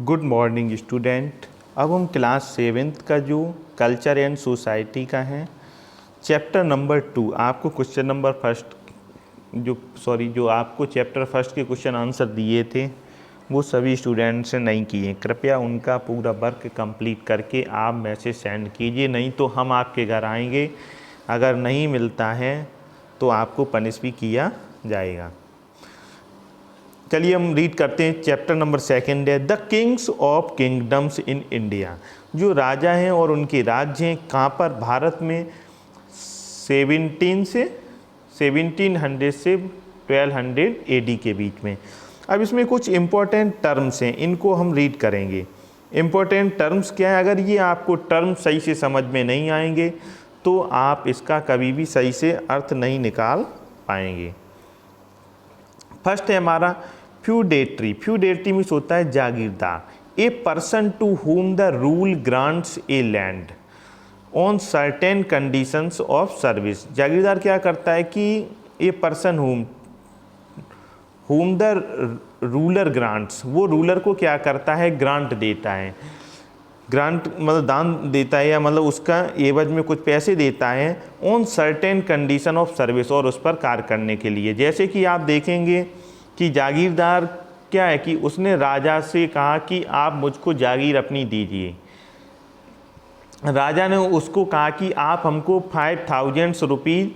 Good morning student. अब हम class 7th का जो कल्चर एंड सोसाइटी का है चैप्टर नंबर 2, आपको क्वेश्चन नंबर फर्स्ट जो आपको चैप्टर फर्स्ट के क्वेश्चन आंसर दिए थे वो सभी स्टूडेंट्स ने नहीं किए। कृपया उनका पूरा वर्क कंप्लीट करके आप मैसेज सेंड कीजिए, नहीं तो हम आपके घर आएंगे। अगर नहीं मिलता है तो आपको पनिश भी किया जाएगा। चलिए हम रीड करते हैं। चैप्टर नंबर 2 है the Kings of kingdoms in India. जो राजा हैं और उनके राज्य हैं कहाँ पर? भारत में 1700 से 1200 AD के बीच में। अब इसमें कुछ इम्पोर्टेंट टर्म्स हैं, इनको हम रीड करेंगे। इम्पोर्टेंट टर्म्स क्या है? अगर ये आपको टर्म सही से समझ में नहीं आएंगे तो आप इसका कभी भी सही से अर्थ नहीं निकाल पाएंगे। फर्स्ट है हमारा फ्यूडेटरी। फ्यूडेटरी मीन्स होता है जागीरदार, a person to whom the rule grants a land on certain conditions of service. जागीरदार क्या करता है कि a person whom the ruler grants, वो रूलर को क्या करता है? ग्रांट देता है। ग्रांट मतलब दान देता है, या मतलब उसका एवज में कुछ पैसे देता है on certain condition of service, और उस पर कार्य करने के लिए। जैसे कि आप देखेंगे कि जागीरदार क्या है कि उसने राजा से कहा कि आप मुझको जागीर अपनी दीजिए। राजा ने उसको कहा कि आप हमको 5000 रुपीज़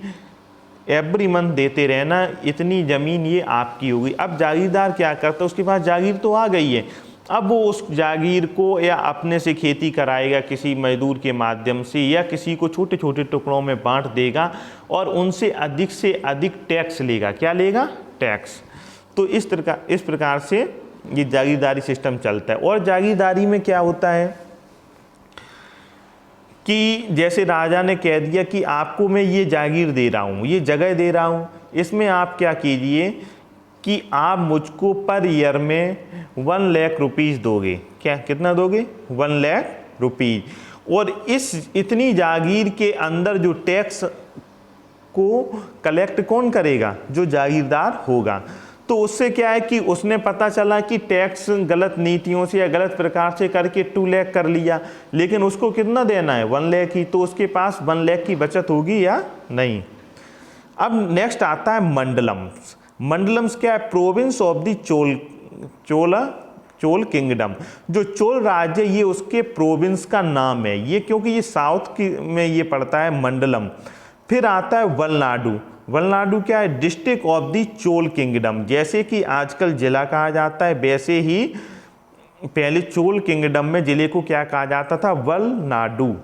एवरी मंथ देते रहना, इतनी ज़मीन ये आपकी होगी। अब जागीरदार क्या करता है? उसके पास जागीर तो आ गई है, अब वो उस जागीर को या अपने से खेती कराएगा किसी मजदूर के माध्यम से, या किसी को छोटे छोटे टुकड़ों में बांट देगा और उनसे अधिक से अधिक टैक्स लेगा। क्या लेगा? टैक्स। तो इस प्रकार से ये जागीरदारी सिस्टम चलता है। और जागीरदारी में क्या होता है कि जैसे राजा ने कह दिया कि आपको मैं ये जागीर दे रहा हूँ, ये जगह दे रहा हूँ, इसमें आप क्या कीजिए कि आप मुझको पर ईयर में 1 लाख रुपीज़ दोगे। क्या कितना दोगे? 1 लाख रुपीज़। और इस इतनी जागीर के अंदर जो टैक्स को कलेक्ट कौन करेगा? जो जागीरदार होगा। तो उससे क्या है कि उसने पता चला कि टैक्स गलत नीतियों से या गलत प्रकार से करके 2 लाख कर लिया, लेकिन उसको कितना देना है? 1 लाख ही। तो उसके पास 1 लाख की बचत होगी या नहीं? अब नेक्स्ट आता है मंडलम्स। मंडलम्स क्या है? Province of the Chola kingdom. जो चोल राज्य ये उसके प्रोविंस का नाम है, ये क्योंकि ये साउथ में ये पड़ता है मंडलम। फिर आता है वलनाडु। वलनाडु क्या है? District of the Chola kingdom. जैसे कि आजकल जिला कहा जाता है, वैसे ही पहले चोल किंगडम में जिले को क्या कहा जाता था? वलनाडु।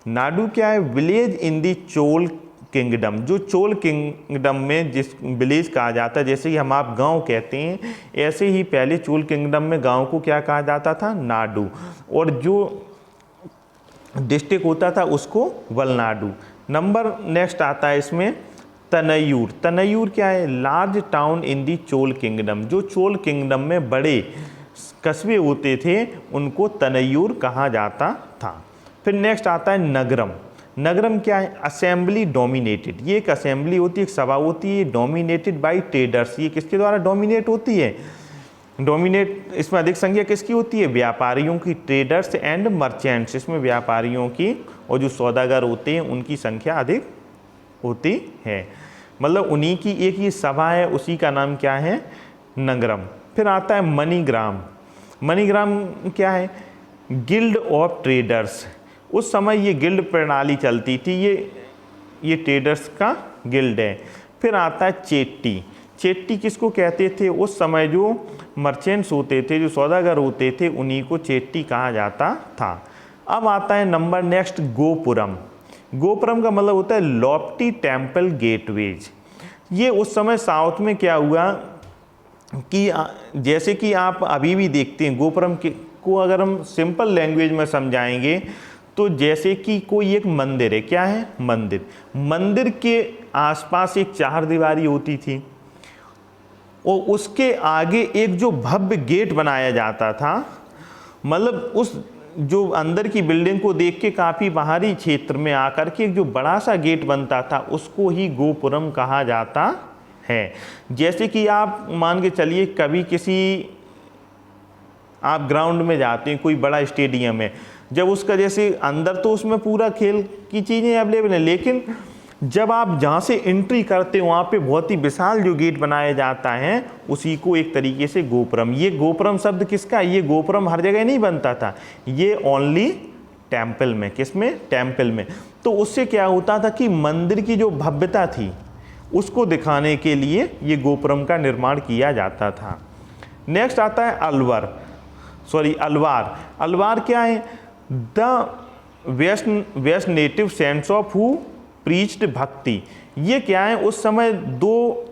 नाडु क्या है? Village in the Chola kingdom. जो चोल किंगडम में जिस विलेज कहा जाता है, जैसे कि हम आप गांव कहते हैं, ऐसे ही पहले चोल किंगडम में गांव को क्या कहा जाता था? नाडु। और जो डिस्ट्रिक्ट होता था उसको वलनाडु। नंबर नेक्स्ट आता है इसमें तनयूर। तनयूर क्या है? Large town in the Chola kingdom. जो चोल किंगडम में बड़े कस्बे होते थे उनको तनयूर कहा जाता था। फिर नेक्स्ट आता है नगरम। नगरम क्या है? Assembly dominated. ये एक असेंबली होती है, एक सभा होती है, डोमिनेटेड बाई ट्रेडर्स। ये किसके द्वारा डोमिनेट होती है? डोमिनेट, इसमें अधिक संख्या किसकी होती है? व्यापारियों की। ट्रेडर्स एंड मर्चेंट्स, इसमें व्यापारियों की और जो सौदागर होते हैं उनकी संख्या अधिक होती है। मतलब उन्हीं की एक ये सभा है, उसी का नाम क्या है? नगरम। फिर आता है मनीग्राम। मनीग्राम क्या है? Guild of traders. उस समय ये गिल्ड प्रणाली चलती थी, ये ट्रेडर्स का गिल्ड है। फिर आता है चेट्टी। चेट्टी किसको कहते थे? उस समय जो मर्चेंट्स होते थे, जो सौदागर होते थे, उन्हीं को चेट्टी कहा जाता था। अब आता है नंबर नेक्स्ट गोपुरम। गोपुरम का मतलब होता है लॉफ्टी टेम्पल गेटवेज। ये उस समय साउथ में क्या हुआ कि जैसे कि आप अभी भी देखते हैं गोपुरम को अगर हम सिंपल लैंग्वेज में समझाएंगे तो जैसे कि कोई एक मंदिर है। क्या है? मंदिर। मंदिर के आसपास एक चारदीवारी होती थी और उसके आगे एक जो भव्य गेट बनाया जाता था, मतलब उस जो अंदर की बिल्डिंग को देख के काफ़ी बाहरी क्षेत्र में आकर के एक जो बड़ा सा गेट बनता था उसको ही गोपुरम कहा जाता है। जैसे कि आप मान के चलिए कभी किसी आप ग्राउंड में जाते हैं, कोई बड़ा स्टेडियम है, जब उसका जैसे अंदर तो उसमें पूरा खेल की चीज़ें अवेलेबल हैं, लेकिन जब आप जहाँ से एंट्री करते हो वहाँ पे बहुत ही विशाल जो गेट बनाया जाता है उसी को एक तरीके से गोपुरम। ये गोपुरम शब्द किसका, ये गोपुरम हर जगह नहीं बनता था, ये ओनली टेम्पल में, किसमें, टेम्पल में। तो उससे क्या होता था कि मंदिर की जो भव्यता थी उसको दिखाने के लिए ये गोपुरम का निर्माण किया जाता था। नेक्स्ट आता है अलवार। अलवार क्या है, the west native saints of who preached bhakti. ये क्या है, उस समय दो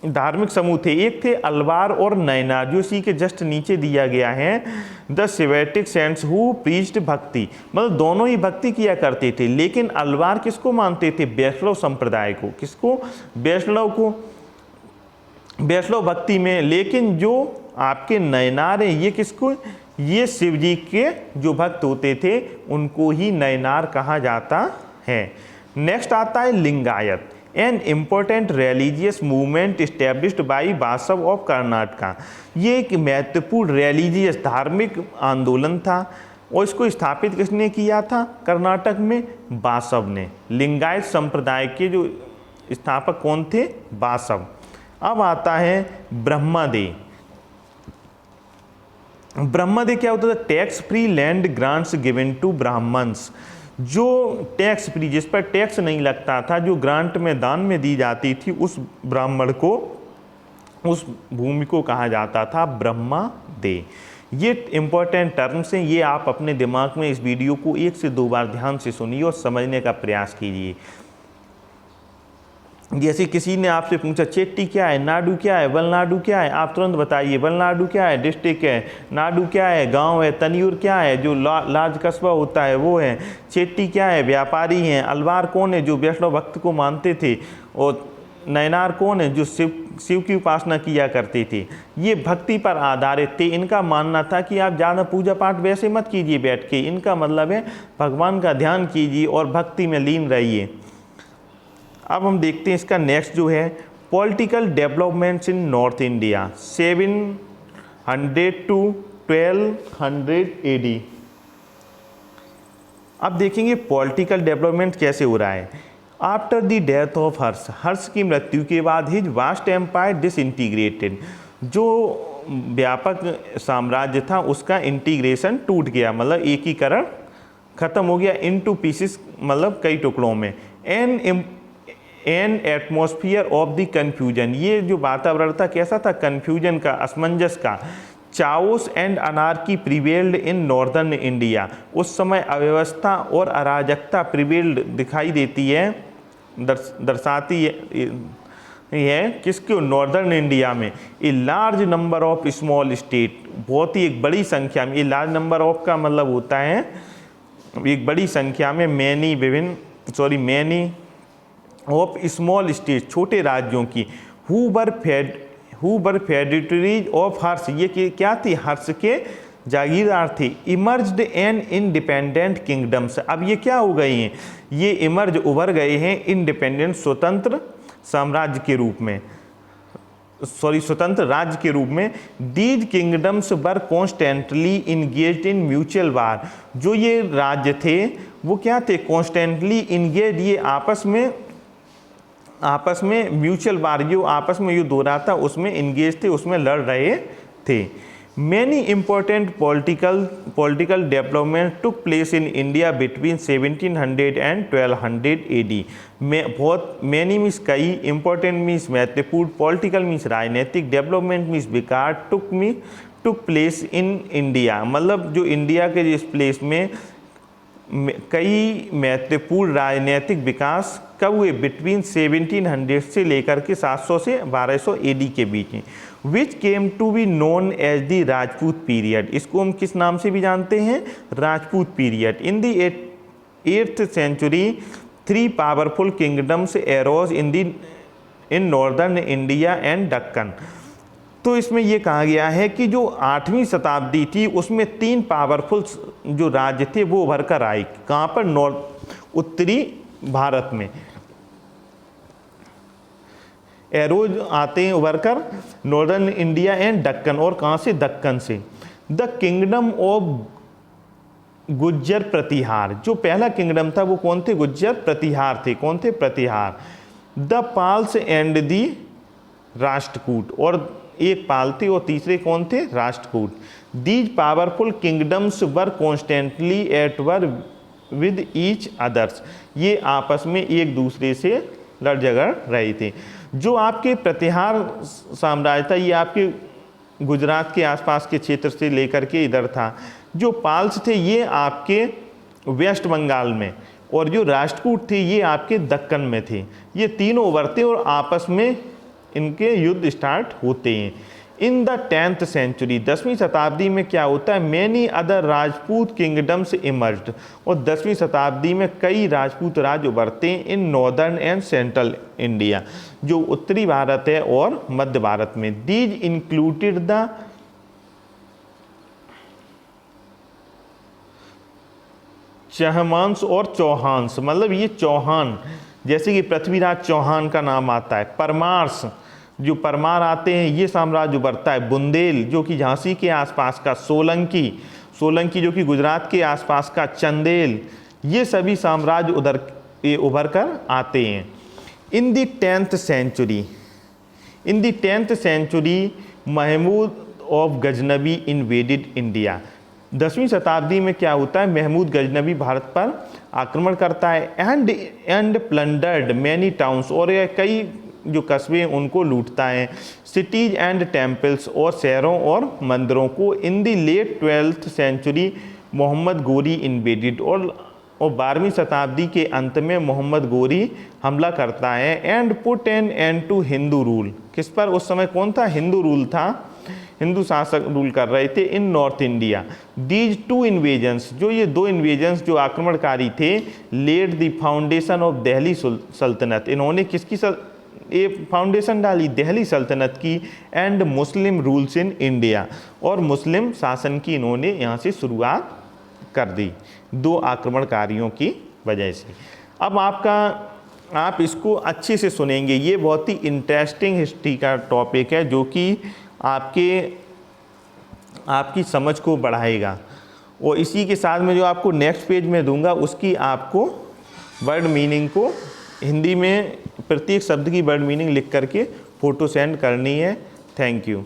धार्मिक समूह थे, एक थे अलवार और नयनार, जो इसी के जस्ट नीचे दिया गया है, द सेवेटिक सेंट्स हु प्रीच्ड भक्ति, मतलब दोनों ही भक्ति किया करते थे। लेकिन अलवार किसको मानते थे, वैष्णव संप्रदाय को, किसको, वैष्णव को, वैष्णव भक्ति में। लेकिन जो आपके नयनार हैं ये किसको, ये शिव जी के जो भक्त होते थे उनको ही नयनार कहा जाता है। नेक्स्ट आता है Lingayat, an important religious movement established by Basava of Karnataka. ये एक महत्वपूर्ण रिलीजियस धार्मिक आंदोलन था और इसको स्थापित किसने किया था, कर्नाटक में बासव ने। लिंगायत संप्रदाय के जो स्थापक कौन थे, बासव। अब आता है ब्रह्मदे। ब्रह्मदे क्या होता था, tax free land grants given to Brahmans. जो टैक्स फ्री, जिस पर टैक्स नहीं लगता था, जो ग्रांट में दान में दी जाती थी, उस ब्राह्मण को, उस भूमि को कहा जाता था ब्रह्मदे। ये इंपॉर्टेंट टर्म्स हैं, ये आप अपने दिमाग में इस वीडियो को 1 से 2 बार ध्यान से सुनिए और समझने का प्रयास कीजिए। जैसे किसी ने आपसे पूछा चेट्टी क्या है, नाडू क्या है, वलनाडु क्या है, आप तुरंत बताइए वलनाडु क्या है, डिस्ट्रिक्ट है, नाडू क्या है, गांव है, तनियूर क्या है, जो लार्ज कस्बा होता है वो है, चेट्टी क्या है, व्यापारी हैं, अलवार कौन है, जो वैष्णव भक्त को मानते थे, और नयनार कौन है, जो शिव की उपासना किया करते थे। ये भक्ति पर आधारित थे। इनका मानना था कि आप ज़्यादा पूजा पाठ वैसे मत कीजिए बैठ के, इनका मतलब है भगवान का ध्यान कीजिए और भक्ति में लीन रहिए। अब हम देखते हैं इसका नेक्स्ट जो है, political developments in north India 700 to 1200 AD। अब देखेंगे पॉलिटिकल डेवलपमेंट कैसे हो रहा है। आफ्टर द डेथ ऑफ हर्ष, हर्ष की मृत्यु के बाद हिज वास्ट एम्पायर डिसइंटीग्रेटेड, जो व्यापक साम्राज्य था उसका इंटीग्रेशन टूट गया, मतलब एकीकरण खत्म हो गया, इनटू पीसेस, मतलब कई टुकड़ों में। An atmosphere of the confusion, ये जो वातावरण था कैसा था, कन्फ्यूजन का, असमंजस का। Chaos and anarchy prevailed in northern India, उस समय अव्यवस्था और अराजकता प्रिवेल्ड दिखाई देती है, दर्शाती है किसको, नॉर्दर्न इंडिया में। A large number of small state, बहुत ही एक बड़ी संख्या में, ये लार्ज नंबर ऑफ का मतलब होता है एक बड़ी संख्या में, मैनी ऑफ स्मॉल स्टेट, छोटे राज्यों की, हु वर फेडिटरीज ऑफ हर्ष, ये क्या थी, हर्ष के जागीरदार थे। इमर्ज्ड एन इंडिपेंडेंट किंगडम्स, अब ये क्या हो गए हैं, ये इमर्ज उभर गए हैं इंडिपेंडेंट स्वतंत्र साम्राज्य के रूप में, स्वतंत्र राज्य के रूप में। These kingdoms were constantly engaged in mutual war, जो ये राज्य थे वो क्या थे, कॉन्स्टेंटली इंगेज, ये आपस में म्यूचुअल वार, जो आपस में युद्ध हो रहा था उसमें इंगेज थे, उसमें लड़ रहे थे। Many important political development took place in India between 1700 and 1200 AD। बहुत मैनी मीन्स कई, इंपॉर्टेंट मीन्स महत्वपूर्ण, पॉलिटिकल मीन्स राजनीतिक, development means Vikas, took place in India, मतलब जो इंडिया के जिस प्लेस में कई महत्वपूर्ण राजनीतिक विकास कब हुए, बिटवीन 1700 से लेकर के 700 से 1200 AD के बीच में। Which came to be known as the Rajput period, इसको हम किस नाम से भी जानते हैं, Rajput period. In the 8th century 3 powerful kingdoms arose in northern India and Deccan. तो इसमें यह कहा गया है कि जो 8वीं शताब्दी थी उसमें 3 पावरफुल जो राज्य थे वो उभर कर आए, कहाँ पर, उत्तरी भारत में। एरोज आते हैं उभर कर नॉर्दर्न इंडिया एंड दक्कन, और कहाँ से, दक्कन से। द किंगडम ऑफ गुज्जर प्रतिहार, जो पहला किंगडम था वो कौन थे? गुज्जर प्रतिहार थे। कौन थे? Pratihara. The Palas and the Rashtrakuta, और एक पाल थे और तीसरे कौन थे? Rashtrakuta. These powerful kingdoms were constantly at war with each others, ये आपस में एक दूसरे से लड़ झगड़ रहे थे। जो आपके प्रतिहार साम्राज्य था ये आपके गुजरात के आसपास के क्षेत्र से लेकर के इधर था। जो पाल्स थे ये आपके वेस्ट बंगाल में, और जो राष्ट्रकूट थे ये आपके दक्कन में थे। ये तीनों उभरते और आपस में इनके युद्ध स्टार्ट होते हैं। इन द 10th सेंचुरी, 10वीं शताब्दी में क्या होता है? Many other Rajput kingdoms emerged, और 10वीं शताब्दी में कई राजपूत राज्य उभरते हैं in northern and central India, जो उत्तरी भारत है और मध्य भारत में। दीज इंक्लूडेड द चहमांस और चौहान्स, मतलब ये चौहान, जैसे कि पृथ्वीराज चौहान का नाम आता है। परमार्स, जो परमार आते हैं, ये साम्राज्य उभरता है। बुंदेल, जो कि झांसी के आसपास का। सोलंकी, सोलंकी जो कि गुजरात के आसपास का। चंदेल, ये सभी साम्राज्य उभर कर आते हैं। In the 10th century, in the 10th century Mahmud of Ghaznavi invaded India. 10वीं शताब्दी में क्या होता है? महमूद गजनबी भारत पर आक्रमण करता है। एंड प्लंडर्ड मैनी टाउन्स, और कई जो कस्बे उनको लूटता है। सिटीज एंड टेम्पल्स, और शहरों और मंदिरों को। इन दी late 12th century Mohammad Ghori invaded, और 12वीं शताब्दी के अंत में मोहम्मद गोरी हमला करता है। And put an end to Hindu rule, किस पर? उस समय कौन था? हिंदू रूल था, हिंदू शासक रूल कर रहे थे in north India. These two invasions, जो ये दो इन्वेजन्स जो आक्रमणकारी थे, led the foundation of Delhi Sultanate, इन्होंने किसकी फाउंडेशन डाली? दिल्ली सल्तनत की। And Muslim rules in India, और मुस्लिम शासन की इन्होंने यहाँ से शुरुआत कर दी, दो आक्रमणकारियों की वजह से। अब आप इसको अच्छे से सुनेंगे, ये बहुत ही इंटरेस्टिंग हिस्ट्री का टॉपिक है जो कि आपकी समझ को बढ़ाएगा। और इसी के साथ में जो आपको नेक्स्ट पेज में दूंगा उसकी आपको वर्ड मीनिंग को हिंदी में प्रत्येक शब्द की वर्ड मीनिंग लिख करके फ़ोटो सेंड करनी है। Thank you.